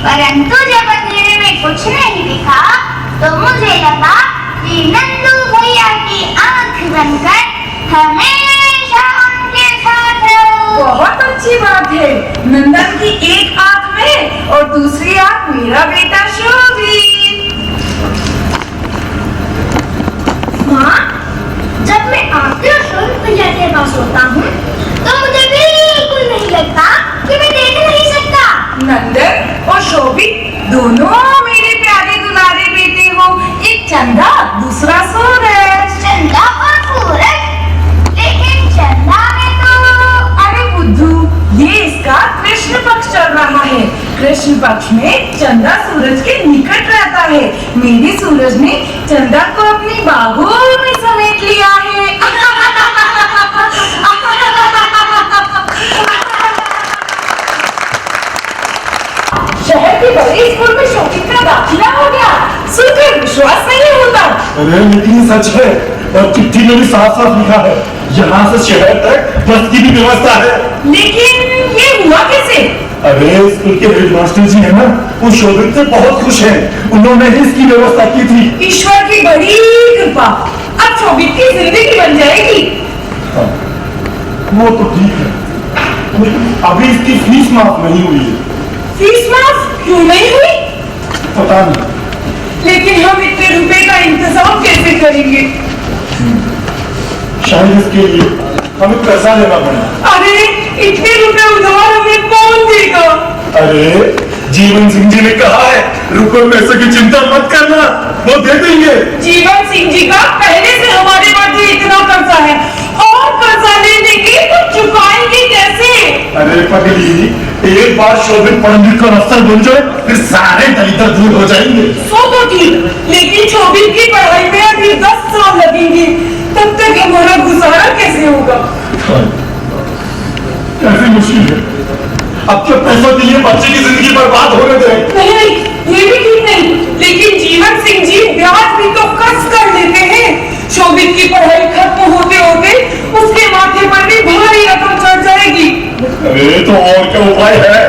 परंतु जब अंधेरे में कुछ नहीं दिखा तो मुझे लगा कि नंदू भैया की आंख बनकर हमेशा उनके साथ रहूं। बहुत अच्छी बात है। नंदन की एक आंख में और दूसरी आंख मेरा बेटा शोभित। माँ, जब मैं आपके और शोभित भैया के पास होता हूँ तो मुझे बिल्कुल नहीं लगता कि मैं देख नहीं सकता। नंदन और शोभित दोनों मेरे प्यारे दुलारे बेटे हो। एक चंदा, दूसरा सूरज। चंदा और सूरज? लेकिन चंदा में तो... अरे बुद्धू, ये इसका कृष्ण पक्ष चल रहा है। कृष्ण पक्ष में चंदा सूरज के निकट रहता है। मेरे सूरज ने चंदा को अपनी बाहों में समेट लिया है। शहर के बड़े स्कूल में शोभित का दाखिला हो गया। सुनकर विश्वास नहीं होता। अरे लेकिन सच है, और चिट्ठी में भी साफ साफ लिखा है यहाँ से शहर तक बस की भी व्यवस्था है। लेकिन ये हुआ कैसे? अरे स्कूल के हेडमास्टर जी है ना, वो शोभित से बहुत खुश हैं। उन्होंने ही इसकी व्यवस्था की थी। ईश्वर की बड़ी कृपा। अब शोभित की जिंदगी बन जाएगी। हाँ, वो तो ठीक है, लेकिन अभी इसकी फीस माफ नहीं हुई है। फीस माफ क्यों नहीं हुई? पता नहीं। लेकिन हम इतने रुपए का इंतजाम कैसे करेंगे? शायद इसके लिए हमें पैसा लेना पड़ेगा। अरे इतने रुपए उधार हमें कौन देगा? अरे जीवन सिंह जी ने कहा है, रुपए पैसे की चिंता मत करना, वो दे देंगे। जीवन सिंह जी का पहले से हमारे मध्य इतना कर्जा है, और कर्जा ले लेंगे तो चुकाएंगे कैसे? अरे पगली, एक बार शोभित पढ़ लिख कर अफसर बन जाए, फिर सारे दलितर दूर हो जाएंगे। सो तो ठीक, लेकिन शोभित की पढ़ाई में अभी 10 साल लगेंगे। तब तक हमारा गुजारा कैसे होगा? कैसे मुश्किल है। अब के पैसों के लिए बच्चे की जिंदगी बर्बाद होने दें। नहीं, ये भी ठीक नहीं। लेकिन जीवन सिंह जी ब्याज भी तो कस कर लेते हैं। शोभित की पढ़ाई खत्म होते होते उसके माथे पर भी भारी रकम चढ़ जाएगी। अरे तो और क्या उपाय है?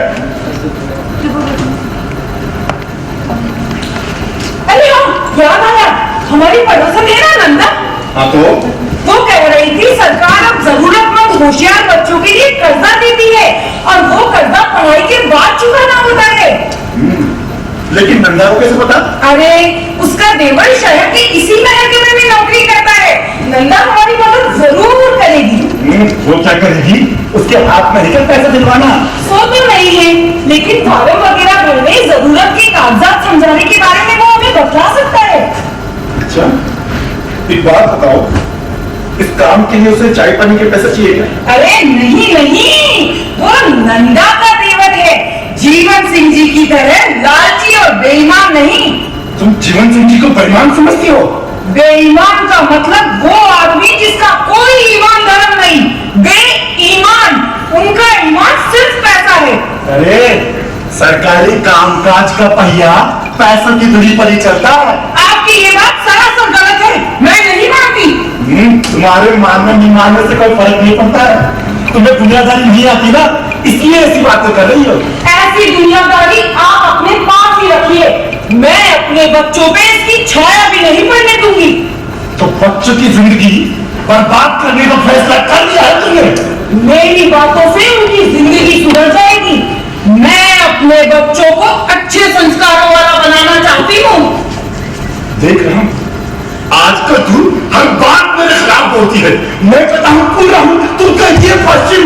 अरे हाँ, याद आया, हमारी पड़ोसन है ना नंदा। हाँ तो वो कह रही थी सरकार अब जरूरतमंद होशियार बच्चों के लिए कर्जा देती है, और वो कर्जा पढ़ाई के बाद चुकाना होता है। लेकिन नंदा को कैसे पता? अरे उसका देवर शहर के इसी महल में भी नौकरी करता है। नंदा हमारी मदद जरूर करेगी। वो क्या करेगी? उसके हाथ में लेकर पैसा दिलवाना। सो तो नहीं है, लेकिन फॉर्म वगैरह भरने, जरूरत के कागजात समझाने के बारे में वो हमें बता सकता है। अच्छा, एक बात बताओ, इस काम के लिए उसे चाय पानी के पैसे चाहिए क्या? अरे नहीं नहीं, वो नंदा का देवर है, जीवन सिंह जी की तरह लालची और बेईमान नहीं। तुम जीवन सिंह जी को बेईमान समझती हो? बेईमान का मतलब वो आदमी जिसका कोई ईमान धर्म नहीं, बेईमान। उनका ईमान सिर्फ पैसा है। अरे सरकारी कामकाज का पहिया पैसों की धुरी पर ही चलता है। आपकी ये बात सरासर गलत है, मैं नहीं मानती। तुम्हारे मानने नहीं मानने से कोई फर्क नहीं पड़ता है। तुम्हें दुनियादारी नहीं आती ना, इसलिए ऐसी बातें कर रही हो। ऐसी दुनियादारी आप अपने पास ही रखिए, मैं अपने बच्चों पे इसकी छाया भी नहीं पड़ने दूंगी। तो बच्चों की जिंदगी बर्बाद करने का फैसला कर लिया है तुमने। मेरी बातों से उनकी जिंदगी सुधर जाएगी। मैं अपने बच्चों को अच्छे संस्कारों वाला बनाना चाहती हूँ। देख रहा हूँ आजकल तू हर बात मेरे खिलाफ बोलती है। मैं कहता हूँ पूरा हूँ, तुम कहती है पश्चिम।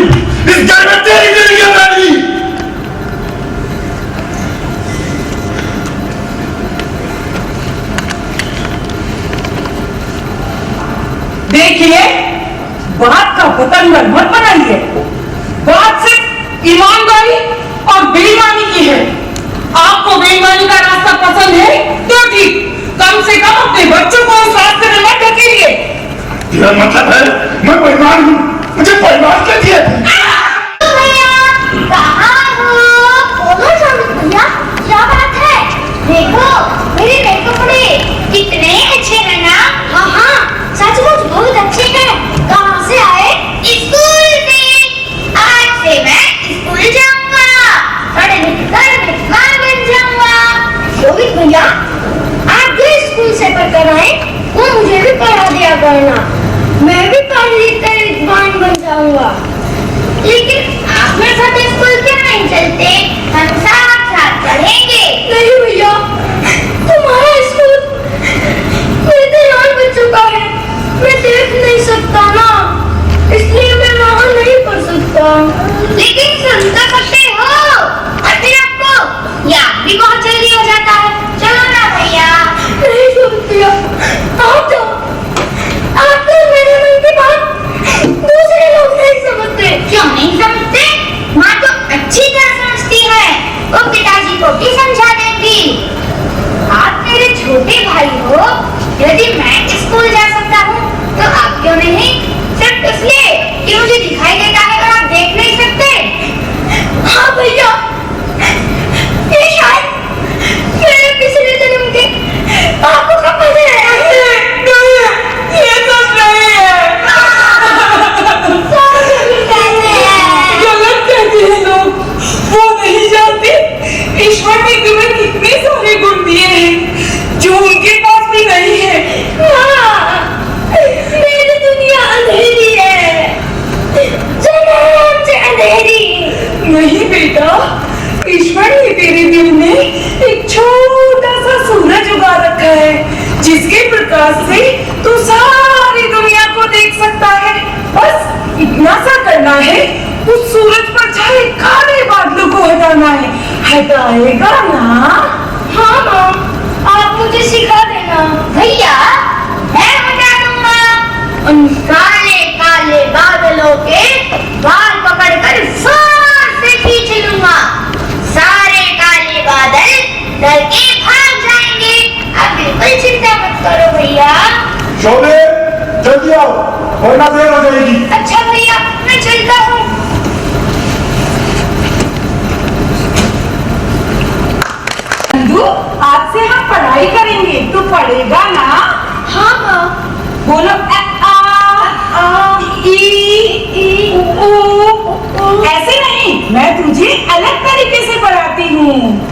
इस घर में तेरी जिंदगी बनी। देखिए, बात का पतंगर मत बनाइए। बात सिर्फ ईमानदारी और बेईमानी की है। आपको बेईमानी का रास्ता पसंद है तो ठीक, कम से कम अपने बच्चों को उस रास्ते में मत ढकेलिए। तेरा मतलब है मैं बेईमान हूँ, मुझे बेईमान कहती है। भैया कहाँ हो? बोलो शामिद भैया, क्या बात है? देखो मेरे नए कपड़े कितने अच्छे हैं ना? हाँ हाँ, सचमुच बहुत अच्छे हैं। कहाँ से आए? स्कूल से। आज से मैं स्कूल जाऊंगा, पढ़ लिख कर विद्वान बन जाऊंगा। शोभित भैया, आप जो स्कूल से पढ़कर आए वो मुझे भी पढ़ा दिया करना, मैं भी पढ़ लिख कर विद्वान बन जाऊंगा। लेकिन आप मेरे साथ स्कूल क्यों नहीं चलते? हम साथ साथ पढ़ेंगे। नहीं भैया, तुम्हारा स्कूल मेरे तैयार बच्चों का है, मैं देख नहीं सकता ना, इसलिए मैं वहाँ नहीं पढ़ सकता। लेकिन सुन तो सकते हो, और फिर आपको याद भी बहुत जल्दी हो जाता है। चलो ना भैया। नहीं सुनती, आप जाओ। आप तो मेरे मन की बात दूसरे लोग नहीं समझते। क्यों नहीं समझते? माँ तो अच्छी तरह समझती है, वो पिताजी को भी समझा देंगी। आप मेरे छोटे भाई हो, यदि मैं स्कूल जा सकता हूँ तो आप क्यों नहीं? सिर्फ इसलिए कि मुझे दिखाई देता है और आप देख नहीं सकते। हाँ भैया, ये शायद मेरे पिछले जन्म के पापों का फल है। ये सच नहीं है। गलत कहते हैं लोग, वो नहीं जानते ईश्वर ने तुम्हें कितने सारे गुण दिए हैं जो उनके पास भी नहीं है। मेरी दुनिया अंधेरी है, जन्म से अंधेरी। नहीं बेटा, ईश्वर ने तेरे दिल में एक छोटा सा सूरज उगा रखा है जिसके प्रकाश से तू सारी दुनिया को देख सकता है। बस इतना सा करना है, उस सूरज पर छाए काले बादलों को हटाना है। हटाएगा ना? हाँ माँ, आप मुझे सिखा देना। भैया मैं हटा दूंगा उन काले काले बादलों के बाल पकड़कर जोर से खींच लूंगा। सारे काले बादल डर के भाग जाएंगे। आप बिल्कुल चिंता मत करो भैया। शोभे जल्दी आओ वरना देर हो जाएगी। अच्छा भैया, मैं चलता हूँ। नंदू, आज से हम पढ़ाई करेंगे, तू पढ़ेगा ना? हाँ माँ। बोलो आ ई ऊ। ऐसे नहीं, मैं तुझे अलग तरीके से पढ़ाती हूँ।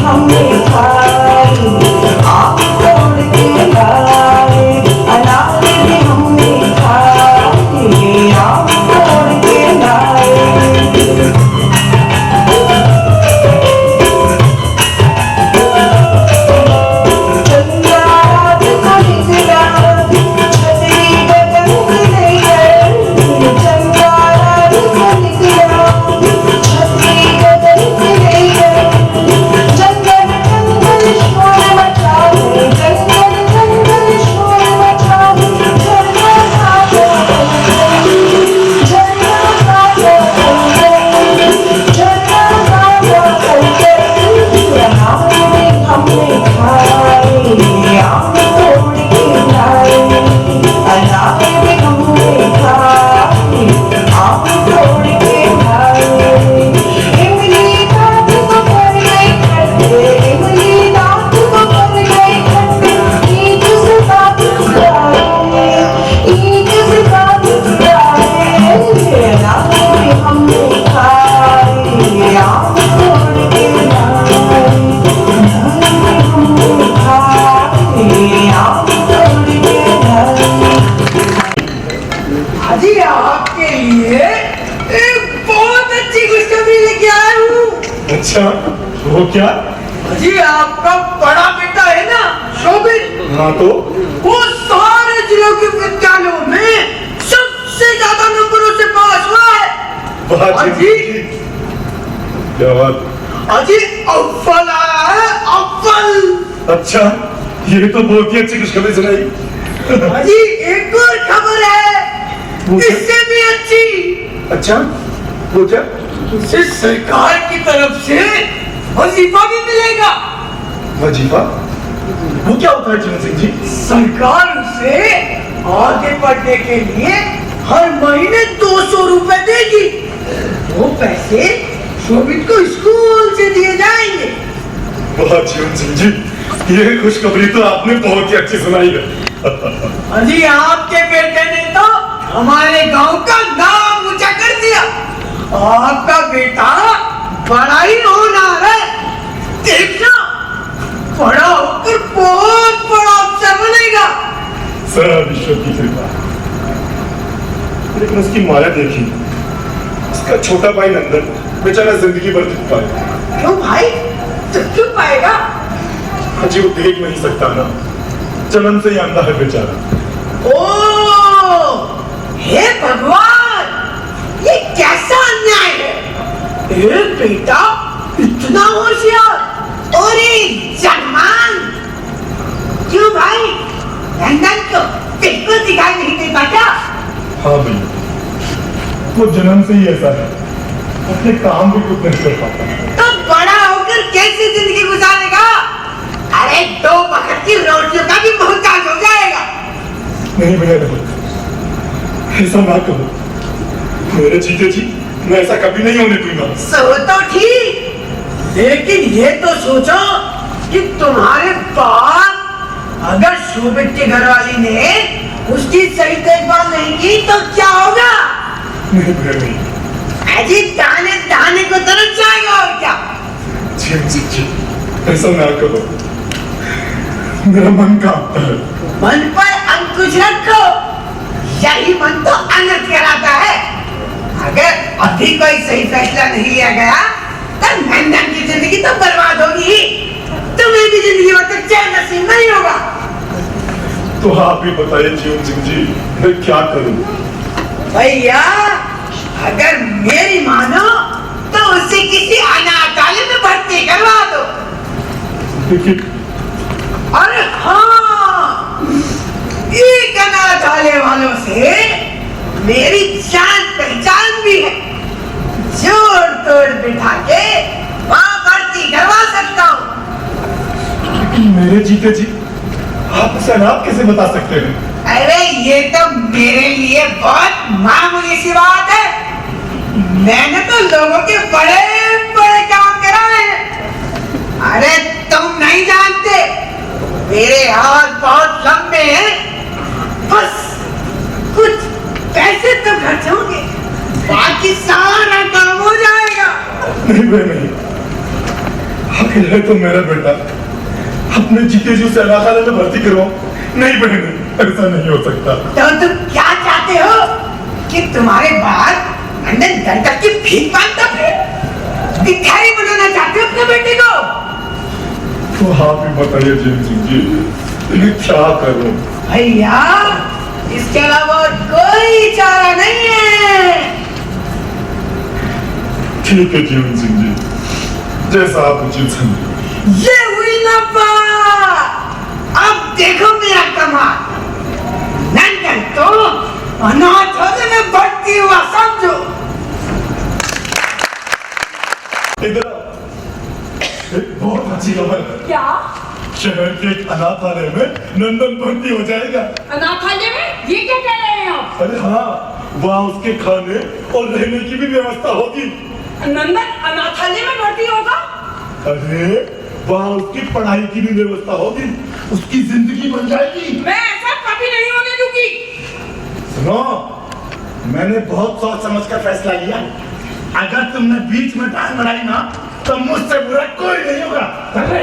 हमने खाई, आम तोड़ के लाए, अनार भी हमने खाए, आम तोड़ के लाए। जी आपके लिए एक बहुत अच्छी खुशखबरी लेके आया हूँ। अच्छा, वो क्या? जी आपका बड़ा बेटा है ना शोभित, हाँ तो वो सारे जिलों के विद्यालयों में सबसे ज्यादा नंबरों से पास हुआ है। बात अजी क्या बात? अजी अव्वल आया है, अव्वल। अच्छा, ये तो बहुत ही अच्छी खुशखबरी सुनाई। अजी एक और खबर है, वो क्या? इससे भी अच्छी। अच्छा, वो क्या? उसे सरकार की तरफ से वजीफा भी मिलेगा। वजीफा? वो क्या होता है जीवन सिंह जी? सरकार उसे आगे पढ़ने के लिए हर महीने 200 रुपए देगी। वो पैसे शोभित को स्कूल से दिए जाएंगे। वाह जीवन सिंह जी, ये खुशखबरी तो आपने बहुत ही अच्छी सुनाई है। अजी आपके बेटे ने तो हमारे गांव का नाम ऊंचा कर दिया। आपका बेटा बड़ा ही होनहार है, देखना बड़ा होकर बहुत बड़ा अफसर बनेगा। सब ईश्वर की कृपा। लेकिन उसकी माया देखी, उसका छोटा भाई नंदन बेचारा जिंदगी भर दुख पाएगा। क्यों भाई, तब क्यों पाएगा? अजी वो देख नहीं सकता ना, जन्म से ही अंधा है बेचारा। ओ हे भगवान, ये कैसा अन्याय है। एक बेटा इतना होशियार और एक जन्मान। क्यों भाई, नंदन को बिल्कुल दिखाई नहीं देता क्या? हाँ भैया, वो जन्म से ही ऐसा है, अपने काम भी खुद नहीं कर पाता। तो बड़ा होकर कैसे जिंदगी गुजारेगा? अरे 2 वक्त की रोटियों का भी मोहताज हो जाएगा। नहीं भैया, नहीं, ऐसा ना कहो। मेरे जीते जी मैं ऐसा कभी नहीं होने दूंगा। सो तो ठीक, लेकिन ये तो सोचो कि तुम्हारे बाद अगर शोभित की घरवाली ने उसकी सही देखभाल नहीं की तो क्या होगा? नहीं भैया, नहीं। अजी दाने दाने को तरस जाएगा और क्या? जी, ऐसा ना कहो, मेरा मन कांपता है। मन पर अंकुश रखो, यही मन तो अनर्थ कराता है। अगर अभी कोई सही फैसला नहीं लिया गया तो नंदन की जिंदगी तो बर्बाद होगी, तुम्हें भी जिंदगी भर तक चैन नसीब नहीं होगा। तो आप ही बताइए जीवन सिंह जी, मैं क्या करूं? भैया अगर मेरी मानो तो उसे किसी अनाथालय में भर्ती करवा दो। लेकिन अरे हाँ, एक अनाथालय वालों से मेरी जान पहचान भी है, जोड़ तोड़ बिठा के वहां भर्ती करवा सकता हूँ। लेकिन मेरे जीते जी आप उसे अनाथ कैसे बता सकते हैं? अरे ये तो मेरे लिए बहुत मामूली सी बात है। मैंने तो लोगों के बड़े बड़े काम कराए हैं। अरे तुम नहीं जानते, मेरे हाथ बहुत लंबे हैं। बस कुछ पैसे तो खर्च होंगे, बाकी सारा काम हो जाएगा। नहीं, आखिर है तो मेरा बेटा, अपने जीते जी उसे अनाथालय में भर्ती करो। नहीं बहन, ऐसा नहीं हो सकता। तो तुम क्या चाहते हो कि तुम्हारे बाप लंदन दरकत की भीख मांगता फिर? भिखारी बनाना चाहते हो अपने बेटे को? तो आप ही बताइए जेम्स सिंह जी, इन्हें क्या करूं? भैया, इसके अलावा और कोई चारा नहीं है। ठीक है जेम्स सिंह जी, जैसा आप उचित समझे। ये हुई ना बात। अब देखो मेरा कमाल। लंदन तो अनाथालय में भर्ती हुआ समझो। इधर आओ। एक बहुत अच्छी खबर है। क्या? शहर के एक अनाथालय में नंदन भर्ती हो जाएगा। अनाथालय में? ये क्या कह रहे हैं आप? अरे हाँ, वहाँ उसके खाने और रहने की भी व्यवस्था होगी। नंदन अनाथालय में भर्ती होगा? अरे वहाँ उसकी पढ़ाई की भी व्यवस्था होगी, उसकी जिंदगी बन जाएगी। मैं ऐसा कभी नहीं होने दूंगी। सुनो, मैंने बहुत सोच समझ कर फैसला लिया। अगर तुमने बीच में टांग बढ़ाई ना, तो मुझसे बुरा कोई नहीं होगा। अरे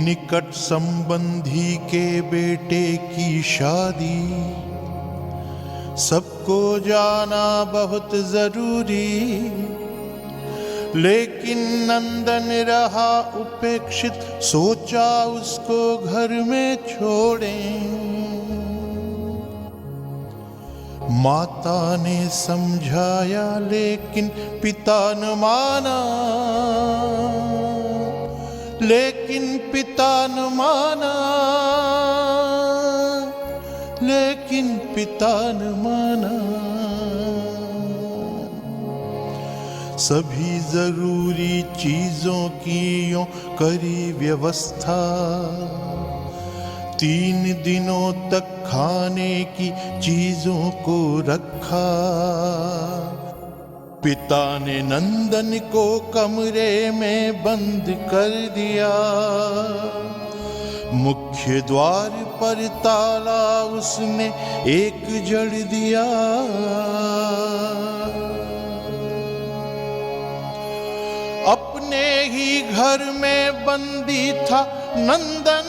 निकट संबंधी के बेटे की शादी, सबको जाना बहुत जरूरी, लेकिन नंदन रहा उपेक्षित, सोचा उसको घर में छोड़ें। माता ने समझाया लेकिन पिता न माना, लेकिन पिता न माना, लेकिन पिता न माना। सभी जरूरी चीजों की यूं करी व्यवस्था, 3 दिनों तक खाने की चीजों को रखा। पिता ने नंदन को कमरे में बंद कर दिया, मुख्य द्वार पर ताला उसने एक जड़ दिया। अपने ही घर में बंदी था नंदन,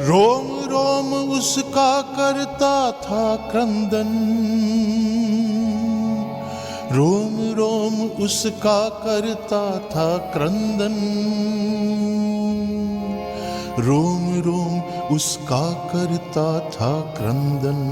रोम रोम उसका करता था क्रंदन, रोम रोम उसका करता था क्रंदन, रोम रोम उसका करता था क्रंदन।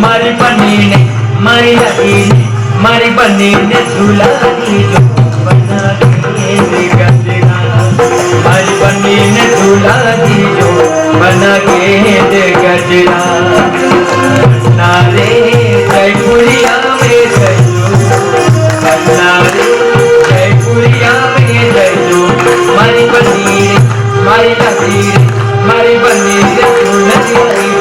मारी बनी ने मारी लगी ने मारी बनी ने झूला दी जो बना के गजरा, मारी बनी ने झूला दी जो बना के गजरा। नारे जयपुरिया में जयो, नारे जयपुरिया में जयो, मारी बनी ने मारी लगी ने मारी बनी ने झूला दी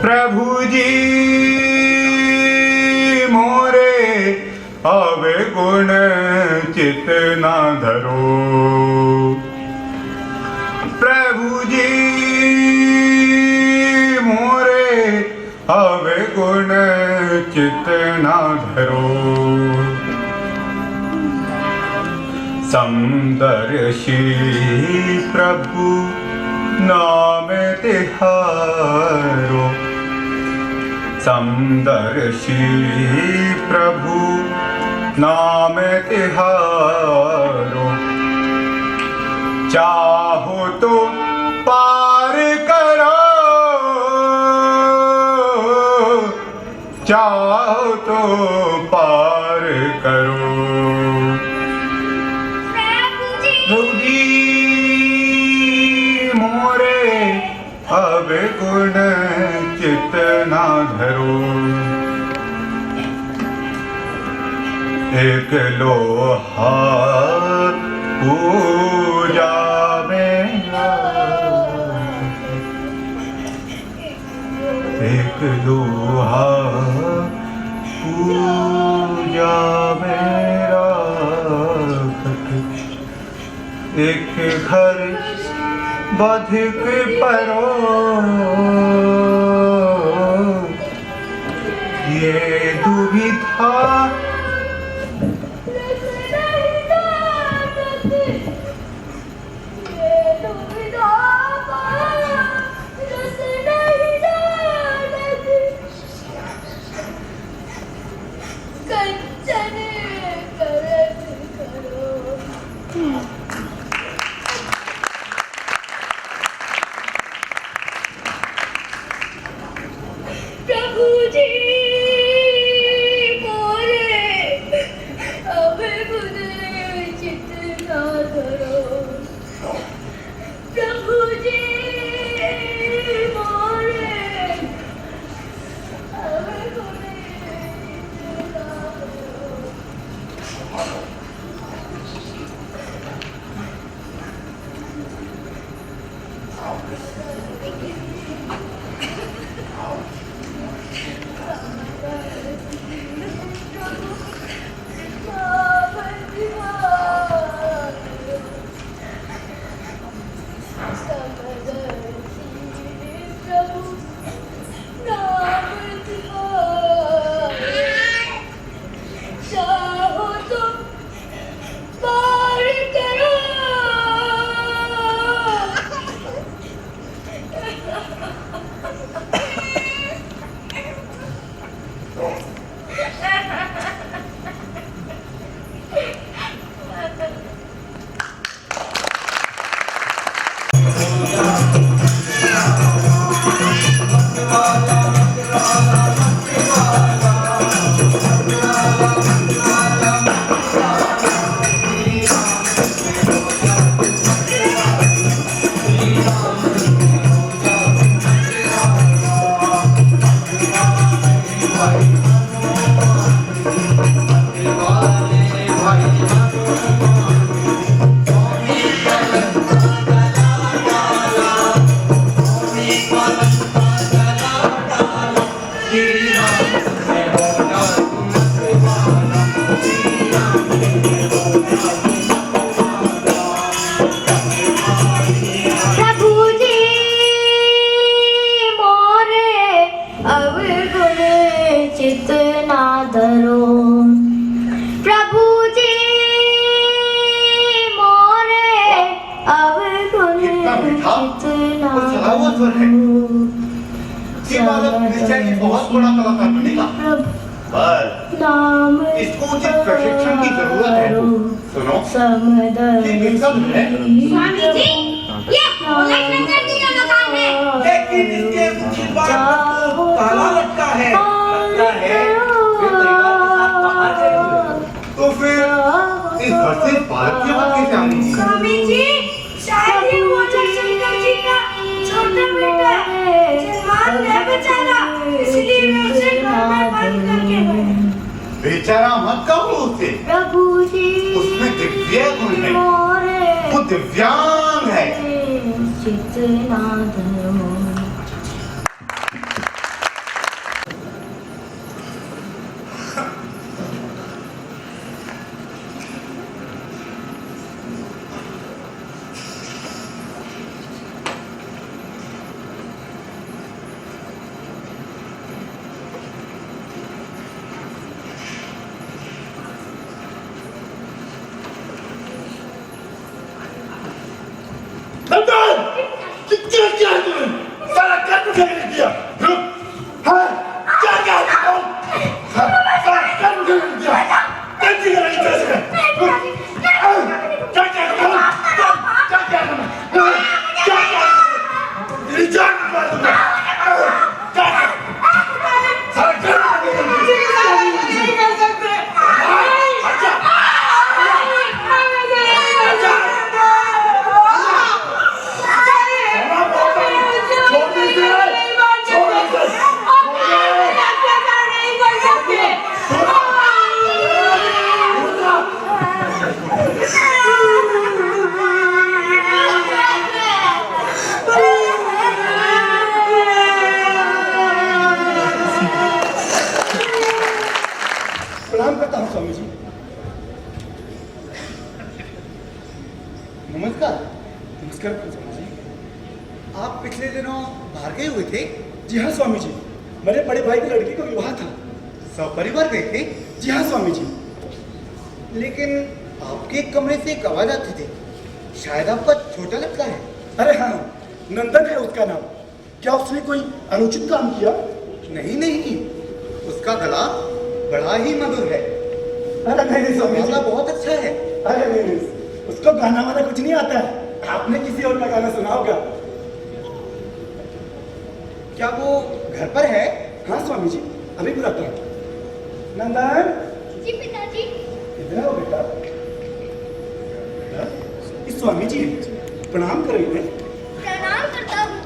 प्रभु जी मोरे अब गुण चित ना धरो, प्रभु जी मोरे अब गुण चित ना धरो। समदर्शी प्रभु नाम तिहारो, समदर्शी प्रभु नाम तिहारो। चाहो तो पार करो, चाहो तो पार करो। प्रभु जी मोरे अब गुण चित ना धरो। एक लोहा पूजा में, एक लोहा पूजा में राखत, एक घर बधिक परो। ये दुविधा प्रभु जी मोरे अब गुण चित ना धरो, प्रभु जी मोरे अब गुण चित ना धरो। चाहो तो पार करो, कलावंत है। ये बालक निश्चय ही बहुत बड़ा कलाकार बनेगा। पर इसको उचित प्रशिक्षण की जरूरत है। सुनो, ये विक्रम है। स्वामी जी, ये भोला शंकर जी का मकान है। लेकिन इसके ऊपर तो ताला लटका है। लगता है वे परिवार के साथ बाहर गए हुए। तो फिर इस घर से बालक की आवाज कैसे आनी? स्वामी जी, शायद ये भोला शंकर जी का छोटा बेटा जवान है बेचारा, इसलिए मैं उसे घर में बंद करके गए। बेचारा मत कहो उसे। प्रभु जी, उसमें दिव्य गुण है, वो दिव्यांग है। चितना धरो। गए हुए थे? जी हाँ स्वामी जी, मेरे बड़े भाई की लड़की का विवाह था। सपरिवार गए थे? जी हाँ स्वामी जी। लेकिन आपके कमरे से एक आवाज आती थी, शायद आपका छोटा लगता है। अरे हाँ, नंदन है उसका नाम। क्या उसने कोई अनुचित काम किया? नहीं नहीं, उसका गला बड़ा ही मधुर है, अरे नहीं स्वामी जी, गला बहुत अच्छा है। अरे नहीं, उसको गाना वाना कुछ नहीं आता है। आपने किसी और का गाना सुना होगा। क्या वो घर पर है? हाँ स्वामी जी, अभी बुलाता हूँ। नंदन, जी पिताजी। इधर आओ बेटा। इस स्वामी जी प्रणाम करो इन्हें। प्रणाम करता हूँ।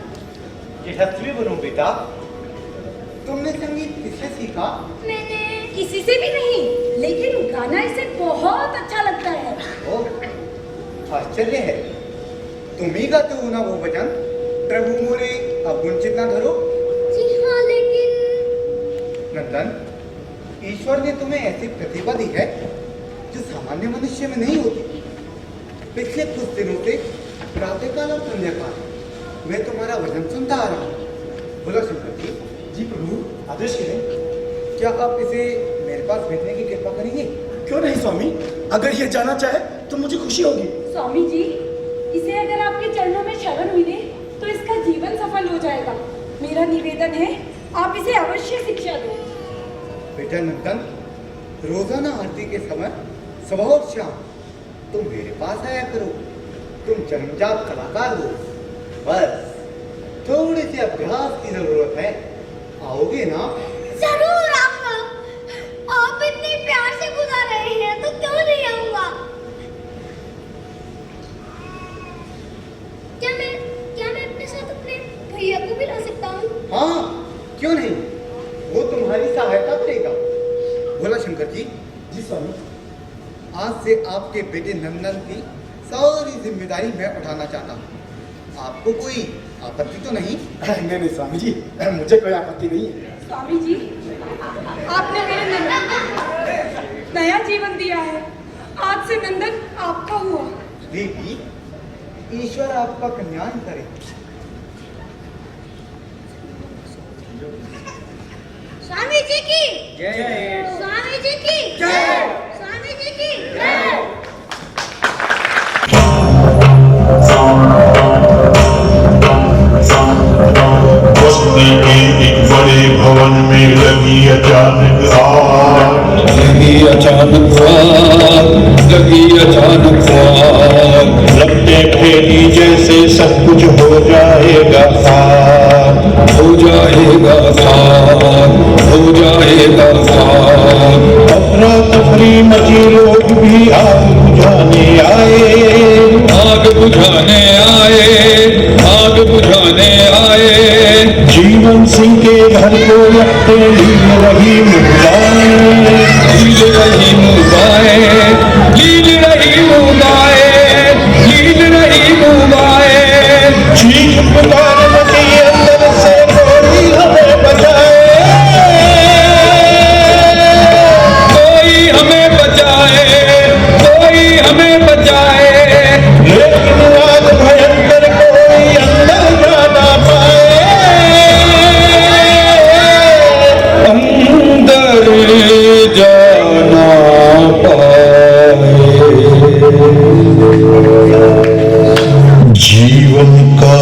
यशस्वी बनो बेटा। तुमने संगीत किससे सीखा? मैंने किसी से भी नहीं, लेकिन गाना इसे बहुत अच्छा लगता है। ओह, आश्चर्य है। तुम ही गाते हो ना वो भजन, प्रभु मोरे अब वंचित ना धरो। जी हाँ, लेकिन नंदन, ईश्वर ने तुम्हें ऐसी प्रतिभा दी है जो सामान्य मनुष्य में नहीं होती। पिछले कुछ दिनों से प्रातःकाल और संध्याकाल मैं तुम्हारा भजन सुनता आ रहा हूँ। बोलो शंकर जी। जी प्रभु, आदेश करें। क्या आप इसे मेरे पास भेजने की कृपा करेंगे? क्यों नहीं स्वामी, अगर ये जाना चाहे तो मुझे खुशी होगी। स्वामी जी, इसे अगर आपके चरणों में शरण मिले तो इसका जीवन सफल हो जाएगा। मेरा निवेदन है, आप इसे अवश्य शिक्षा दो। बेटा नंदन, रोजाना आरती के समय सुबह और शाम तुम मेरे पास आया करो। तुम जन्मजात कलाकार हो, बस थोड़े से अभ्यास की जरूरत है। आओगे ना? जरूर आऊंगा। आप इतने प्यार से बुला रहे हैं तो क्यों नहीं आऊंगा। क्या मैं अपने साथ अपने भैया को भी ला सकता हूँ? हाँ, क्यों नहीं, वो तुम्हारी सहायता करेगा। बोला शंकर जी। जी स्वामी। आज से आपके बेटे नंदन की सारी जिम्मेदारी मैं उठाना चाहता हूँ। आपको कोई आपत्ति तो नहीं? नहीं नहीं स्वामी जी, मुझे कोई आपत्ति नहीं है। स्वामी जी, आपने मेरे नंदन को नया जीवन दिया है। आज से नंदन आपका हुआ। देवी, ईश्वर आपका कल्याण करे। स्वामी जी की जय। स्वामी जी की जय। स्वामी जी की जय। बस्ती के एक बड़े भवन में लगी अचानक आग। लगी अचानक आग। लगते फेरी जैसे सब कुछ हो जाएगा खाक। हो जाएगा खाक। अफरा तफरी मची, लोग भी आग बुझाने आए। जीवन सिंह के घर को लगते लील रही मुबाए। चीख पुकार लगी अंदर से, कोई हमें बचाए। लेकिन आग भयंकर, कोई अंदर जाना पाए। अंदर जाना पाए। जीवन का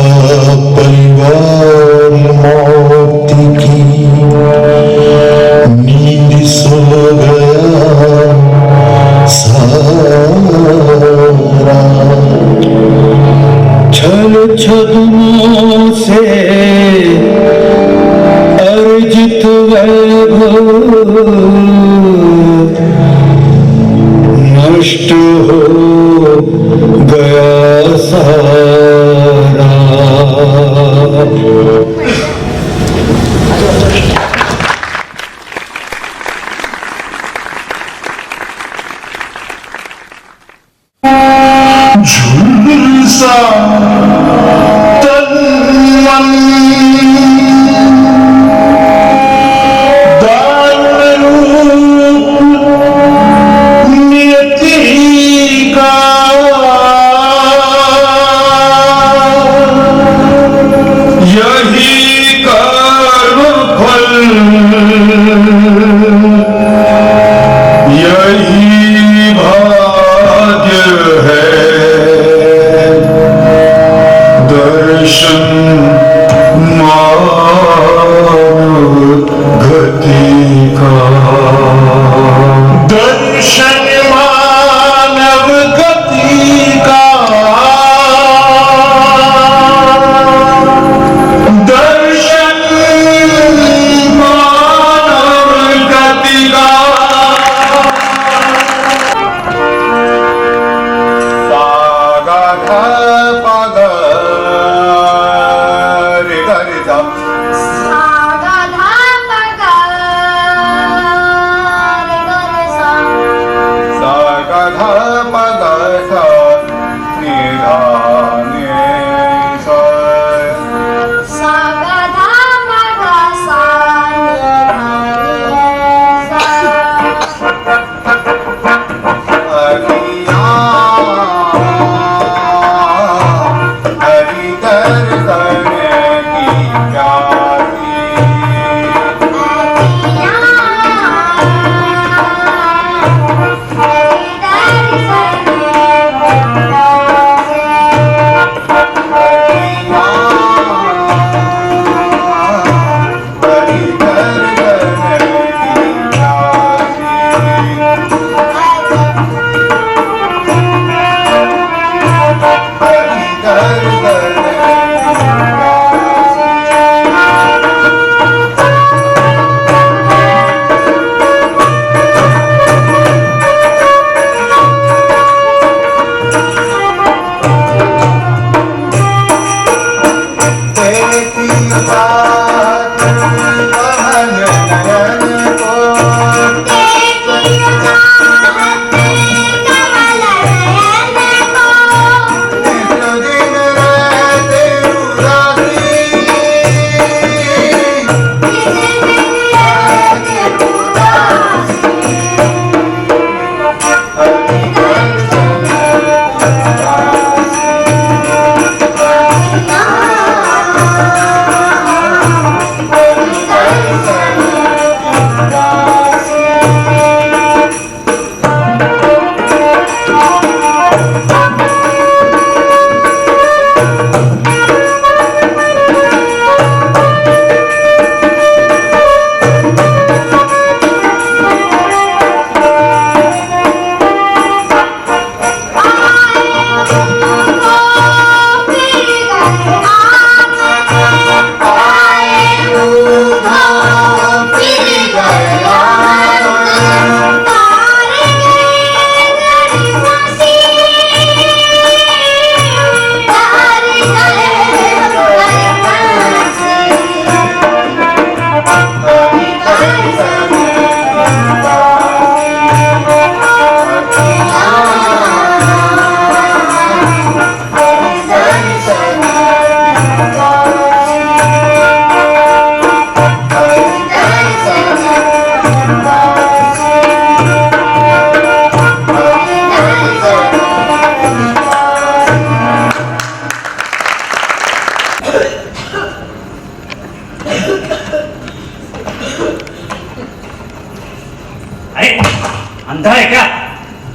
अंधा है क्या?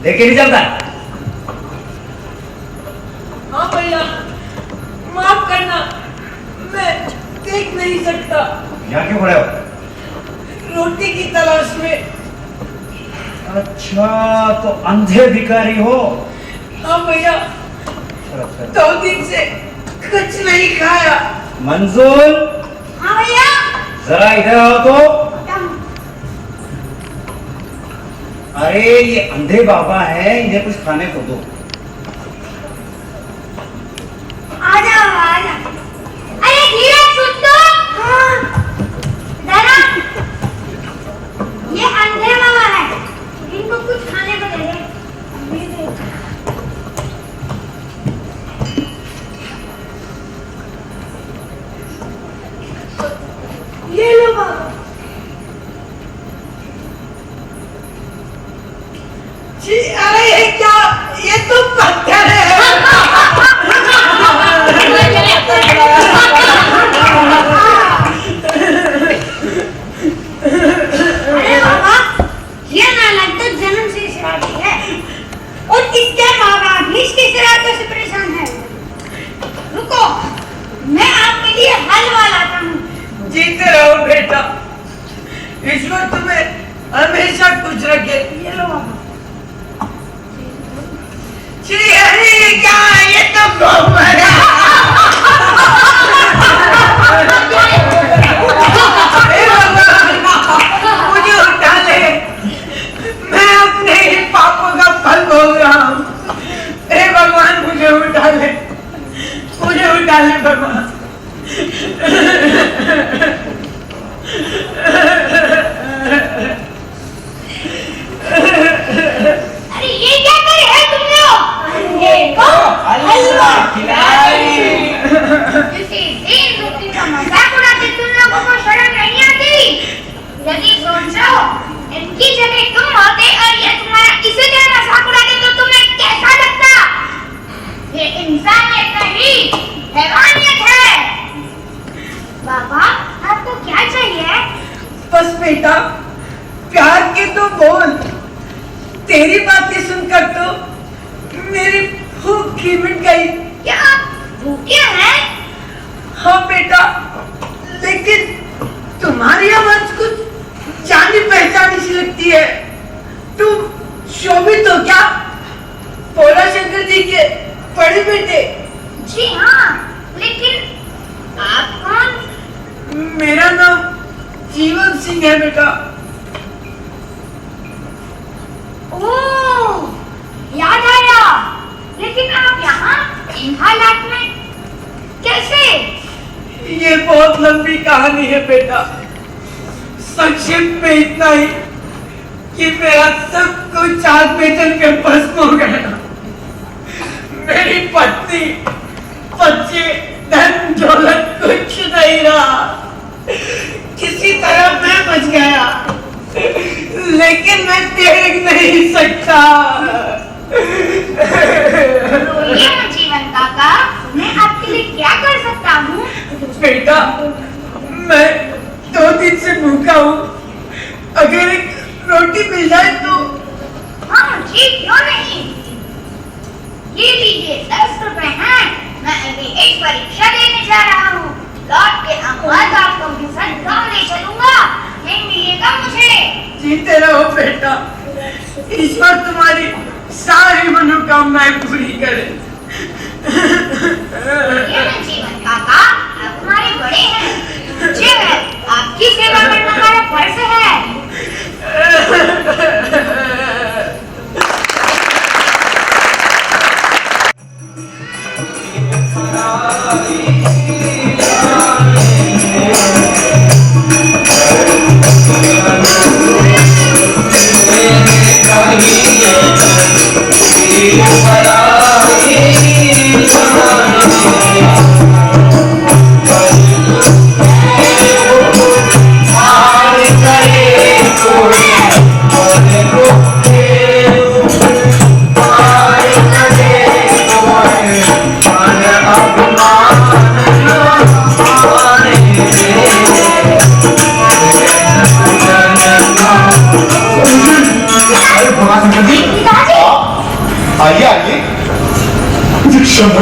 लेके नहीं चलता? हाँ भैया, माफ करना, मैं देख नहीं सकता। यहाँ क्यों खड़े हो? रोटी की तलाश में। अच्छा, तो अंधे भिखारी हो? हाँ भैया, 2 दिन से कुछ नहीं खाया। मंजूर, हाँ भैया। जरा इधर आओ तो। अरे ये अंधे बाबा है, इन्हें कुछ खाने को दो। आ जाओ। अरे धीरज सुन तो। हाँ। जरा ये अंधे बाबा है, इनको कुछ खाने को दे दे। ये लो बाबा। जी, अरे ये क्या? ये तो पत्थर है। अरे बाबा, ये नालायक तो जन्म से शराबी है और इसके माँ बाप भी इसकी शरारतों से परेशान है। रुको, मैं आपके लिए हलवा लाता हूँ। जीते रहो बेटा, ईश्वर तुम्हें हमेशा कुछ रखे। ये लो बाबा। जी, अरे क्या? ये तो गोबर है। हे भगवान, मुझे उठा ले, मैं अपने ही पापों का फल भोग रहा हूँ। हे भगवान, मुझे उठा ले भगवान। अरे ये क्या कर रहे हो तुम लोग? देखो हलवा खिलाई। किसी दिन रोटी का मजाक उड़ाते तुम लोगों को शर्म नहीं आती? यदि सोचो इनकी जगह तुम होते और ये तुम्हारा इसी तरह मजाक उड़ाते तो तुम्हें कैसा लगता? ये इंसानियत नहीं, हैवानियत है। बाबा, आपको क्या चाहिए? बस बेटा, प्यार के तो बोल। तेरी बातें सुनकर तो मेरी भूख ही मिट गई। क्या आप भूखे हैं? हाँ बेटा, लेकिन तुम्हारी आवाज कुछ जानी पहचानी सी लगती है। तुम शोभित हो क्या? भोला शंकर जी के बड़े बेटे? जी हाँ, लेकिन आप कौन? मेरा नाम जीवन सिंह है बेटा। ओह, याद आया। लेकिन आप यहाँ इन हालात में कैसे? ये बहुत लंबी कहानी है बेटा। संक्षिप्त में इतना ही कि मेरा सब कुछ आग में जलकर भस्म हो गया। मेरी पत्नी, बच्चे, धन दौलत कुछ नहीं रहा। किसी तरह मैं बच गया, लेकिन मैं देख नहीं सकता। रोइए मत जीवन काका, मैं आपके लिए क्या कर सकता हूँ? बेटा, मैं 2 दिन से भूखा हूँ। अगर एक रोटी मिल जाए तो। हाँ जी, क्यों नहीं? ये लीजिए 10 रुपए हैं। मैं अभी एक परीक्षा देने जा रहा हूँ। लौट के आऊंगा तो आपको अपने साथ गाँव ले चलूंगा। नहीं मिलेगा मुझे। जीते रहो बेटा, ईश्वर तुम्हारी सारी मनोकामनाएं पूरी करे। ये ना जीवन काका, आप हमारे बड़े हैं। मुझे है आपकी सेवा करना हमारा फर्ज है। Hare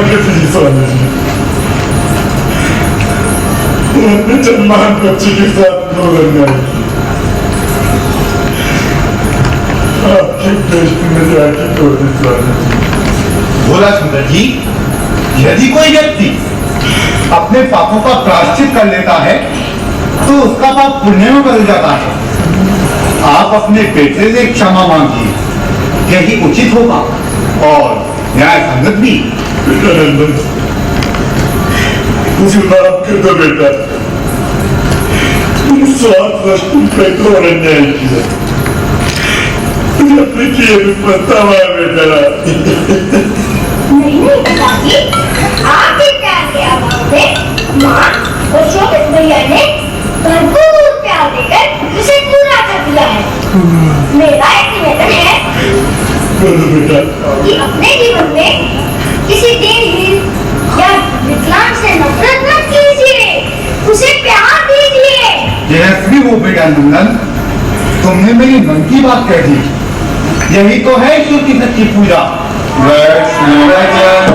कैसे जी स्वामी जी? अपने जन्मान बच्चे के साथ क्यों रहना है? आपके देश में जाके छोड़ दी स्वामी जी। बोला सुंदर जी, यदि कोई व्यक्ति अपने पापों का प्रायश्चित कर लेता है तो उसका पाप पुण्य में बदल जाता है। आप अपने बेटे से क्षमा मांगिए, यही उचित होगा और न्याय संगत भी। बेटा नंदन, मुझे माफ कर दो बेटा। तुम 7 वर्ष तुम पे कौन अन्याय किया? मुझे अपने किए भी पछतावा है बेटा। नहीं पिताजी, आपके प्यार के अभाव में माँ और शोभित भैया ने भरपूर प्यार देकर उसे पूरा कर दिया है। मेरा एक निवेदन है बोलो बेटा। कि अपने जीवन में किसी दीनहीन या विकलांग से नफरत न कीजिए, उसे प्यार दीजिए। यशस्वी हो बेटा नंदन, तुमने मेरी मन की बात कह दी। यही तो है ईश्वर की सच्ची पूजा। वैष्णव जन